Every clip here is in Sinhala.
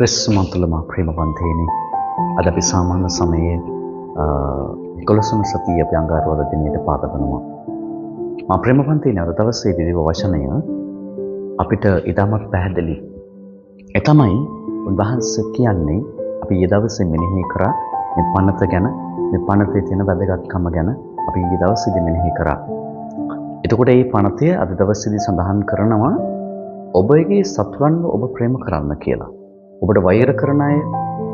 ප්‍රෙස්මන්තුලම ප්‍රේමවන්තයනි අද අපි සාමාන්‍ය සමයේ 11 සතිය අපි අඟහරුවාදා දිනයට පාදවනවා. මා ප්‍රේමවන්තයනි අද දවසේ දිව වචනය අපිට ඉතාමත් පැහැදිලි. ඒ තමයි උන්වහන්සේ කියන්නේ අපි ඊ දවසේ මෙනෙහි කරා මේ පනත ගැන, මේ පනතේ තියෙන වැදගත්කම ගැන අපි ඊ දවසේදී මෙනෙහි කරා. එතකොට මේ පනතේ අද දවසේදී සඳහන් කරනවා ඔබගේ සතුරන්ව ඔබ ප්‍රේම කරන්න කියලා. ඔබට වෛර කරන අය,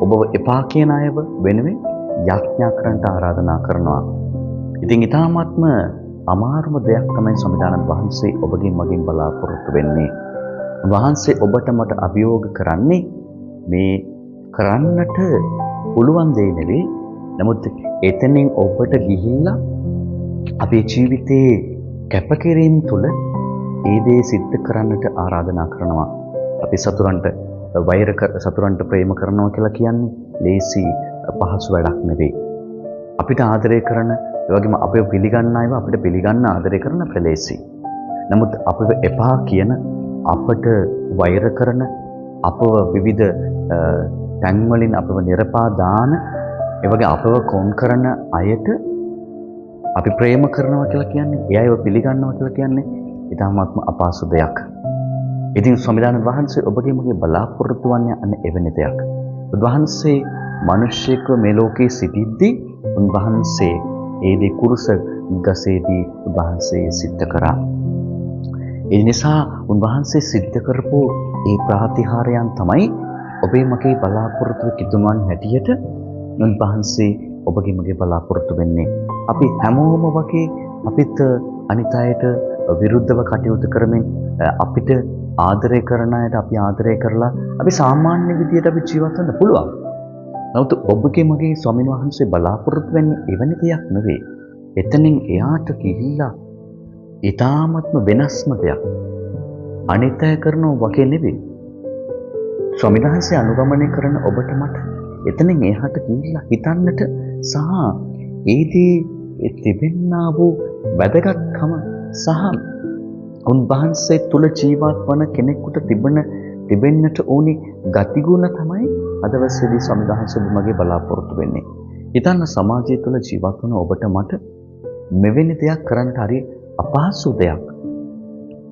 ඔබ එපා කියන අයව වෙනුවෙන් යාඥා කරන්නට ආරාධනා කරනවා. ඉතින් ඊටාත්ම අමාරුම දෙයක් තමයි සම්විධානන් වහන්සේ ඔබගෙන් මගෙන් බලාපොරොත්තු වෙන්නේ. වහන්සේ ඔබට මට අභියෝග කරන්නේ මේ කරන්නට පුළුවන් දේ නෙවෙයි. නමුත් එතනින් ඔබට ගිහිල්ලා අපේ ජීවිතේ කැපකිරීම තුළ ඒ දේ සිද්ධ කරන්නට ආරාධනා කරනවා. අපි සතුරන්ට සතුරන්ට ප්‍රේම කරනවා කියලා කියන්නේ ලේසි පහසු වැඩක් නෙවෙයි. අපිට ආදරය කරන, ඒ වගේම අපිව පිළිගන්න අයව අපිට පිළිගන්න ආදරය කරන ප්‍රලේසි. නමුත් අපිව එපා කියන, අපට වෛර කරන, අපව විවිධ තැන් වලින් අපව නිරපා දාන, ඒ වගේ අපව කොන් කරන අයට අපි ප්‍රේම කරනවා කියලා කියන්නේ, ඒ අයව පිළිගන්නවා කියලා කියන්නේ ඉතාමත්ම අපහසු දෙයක්. ඉතින් සම්විධානන් වහන්සේ ඔබගේ මගේ බලාපොරොත්තු වන්නේ අන්න එවැනි දෙයක්. උන්වහන්සේ මිනිස්සෙක්ව මේ ලෝකේ සිටිද්දී උන්වහන්සේ ඒ දේ කුරුස ගසේදී උන්වහන්සේ සිද්ධ කරා. ඒ නිසා උන්වහන්සේ සිද්ධ කරපු ඒ ප්‍රාතිහාරයන් තමයි ඔබේ මගේ බලාපොරොත්තු කිදුමන් හැටියට උන්වහන්සේ ඔබගේ මගේ බලාපොරොත්තු වෙන්නේ. අපි හැමෝම වගේ අපිට අනිත් අයට විරුද්ධව කටයුතු කරමින් අපිට ආදරය කරන අයට අපි ආදරය කරලා අපි සාමාන්‍ය විදියට අපි ජීවත් වෙන්න පුළුවන්. නමුත් ඔබගේ මගේ ස්වාමීන් වහන්සේ බලාපොරොත්තු වෙන්නේ එවැනි දෙයක් නෙවෙයි. එතනින් එයාට ගිහිල්ලා ඊටාත්ම වෙනස්ම දෙයක් අනිත් අය කරනවා වගේ නෙවෙයි. ස්වාමීන් වහන්සේ අනුගමනය කරන ඔබට මට එතනින් එහාට ගිහිල්ලා හිතන්නට සහ ඒදී තිබෙන්නා වූ වැදගත්කම සහ උන්වහන්සේ තුල ජීවත් වන කෙනෙකුට තිබෙන්නට ඕනි ගතිගුණ තමයි අදවසේදී සම්විධානසභ මගේ බලාපොරොත්තු වෙන්නේ. හිතන්න සමාජය තුල ජීවත් වන ඔබට මට මෙවැනි දෙයක් කරන්නට හරි අපහසු දෙයක්.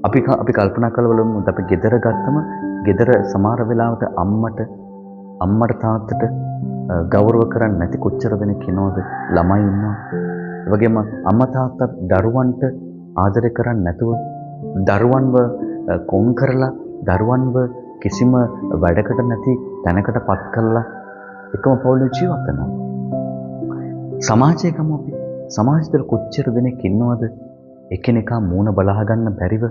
අපි කල්පනා කරවලමු අපි ගෙදර ගත්තම ගෙදර සමහර වෙලාවට අම්මට තාත්තට ගෞරව කරන්නේ නැති කොච්චර දෙනෙක් ඉන්නවද? ළමයි ඉන්නවා. ඒ වගේම අම්මා තාත්තා දරුවන්ට ආදරය කරන්නේ නැතුව දරුවන්ව කොන් කරලා දරුවන්ව කිසිම වැඩකට නැති තැනකට පත් කරලා එකම පවුලේ ජීවත් වෙනවා. සමාජයේ අපි සමාජයේ කොච්චර දෙනෙක් ඉන්නවද එකිනෙකා මූණ බලා ගන්න බැරිව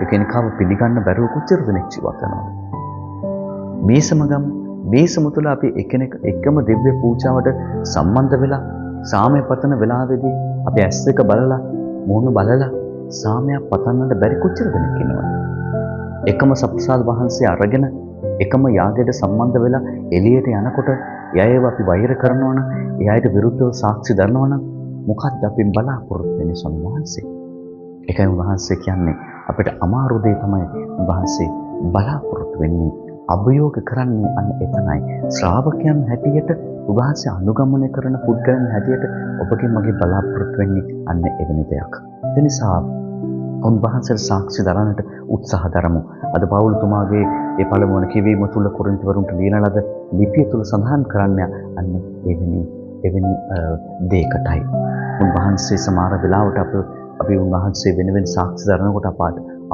එකිනෙකාව පිළිගන්න බැරුව කොච්චර දෙනෙක් ජීවත් වෙනවද? මේ සම තුළ අපි එකම දිව්‍ය පූජාවට සම්බන්ධ වෙලා සාමය පතන වෙලාවේදී අපි ඇස් දෙක බලලා මූණ බලලා සාමයක් පතන්නට බැරි කොච්චර දෙනෙක් ඉන්නවද? එකම සප්‍රසාද වහන්සේ අරගෙන එකම යාගයට සම්බන්ධ වෙලා එළියට යනකොට එයව අපි වෛර කරනවා නම්, එයාට විරුද්ධව සාක්ෂි දරනවා නම් මොකක්ද අපි බලාපොරොත්තු වෙන්නේ ස්වාමීන් වහන්සේ? ඒකයි උන්වහන්සේ කියන්නේ අපිට අමාරු දේ තමයි උන්වහන්සේ බලාපොරොත්තු වෙන්නේ. අභියෝග කරන්නේ අන්න එතනයි. ශ්‍රාවකයන් හැටියට උන්වහන්සේ අනුගමනය කරන පුද්ගලයන් හැටියට ඔබගේ මගේ බලාපොරොත්තු වෙන්නේ අන්න එවැනි දෙයක්. ඒ නිසා උන්වහන්සේට සාක්ෂි දරන්නට උත්සාහ දරමු. අද පවුල්තුමාගේ ඒ පළමුවන කිවීම තුල කොරින්තිවරුන්ට ලියන ලද ලිපිය තුල සඳහන් කරන්නේ අන්න එවැනි දෙයකටයි. උන්වහන්සේ සමහර වෙලාවට අපි උන්වහන්සේ වෙන සාක්ෂි දරනකොට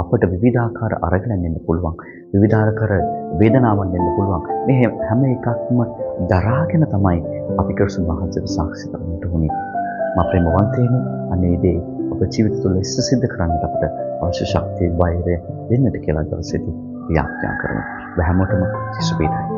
අපට විවිධාකාර අරගෙන යන්න පුළුවන්. විවිධාකාර වේදනාවන් එන්න පුළුවන්. මේ හැම එකක්ම දරාගෙන තමයි අපි ක්‍රිස්තුන් වහන්සේට සාක්ෂි දරන්නට ඕනේ. මා ප්‍රේමවන්තයනි, අනේ දේ ඔබ ජීවිත තුළ සිද්ධ කරන්නට අපට අවශ්‍ය ශක්තිය වෛරය දෙන්නට කියලා දවසේදී යාඥා කරනවා. හැමෝටම සිසු වේදයි.